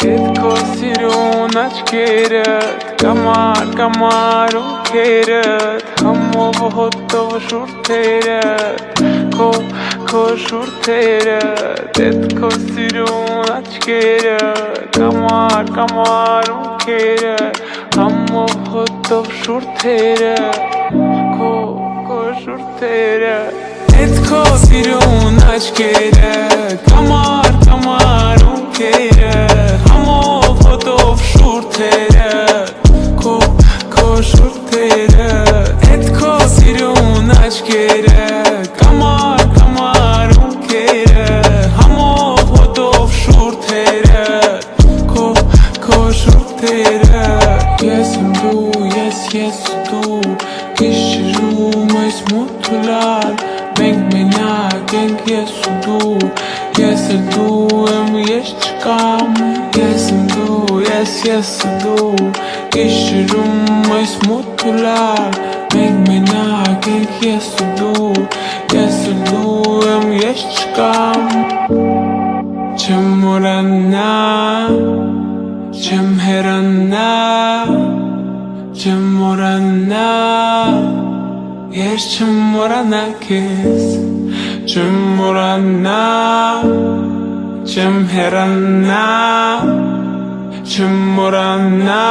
Հետքո սիրուն աչքերդ Կամար ունքերդ Համով հոտով շուրթերդ Քո շուրթերդ Հետքո սիրուն աչքերդ Կամար ունքերդ Համով հոտով շուրթերդ Քո շուրթերդ Հետքո սիրուն աչքերդ Կամար ունքերդ Համով հոտով շուրթերդ Քո շուրթերդ Հետքո սիրուն աչքերդ Կամար ունքերդ Համով հոտով շուրթերդ Քո շուրթերդ Ես եմ դու, ես դու Գիշերում այս մութուլալ Մենք մենակ ենք ես ու դու Ես էլ դու եմ ես չկամ Ես եմ դու, ես ու դու Գիշերում այս մութուլալ Մենք մենակ ենք ես ու դու Ես էլ դու եմ ես չկամ Չեմ մորանա Չեմ հեռանա Չեմ մորանա Ես չեմ մորանա քեզ Չեմ մորանա Չեմ հեռանա Չեմ մորանա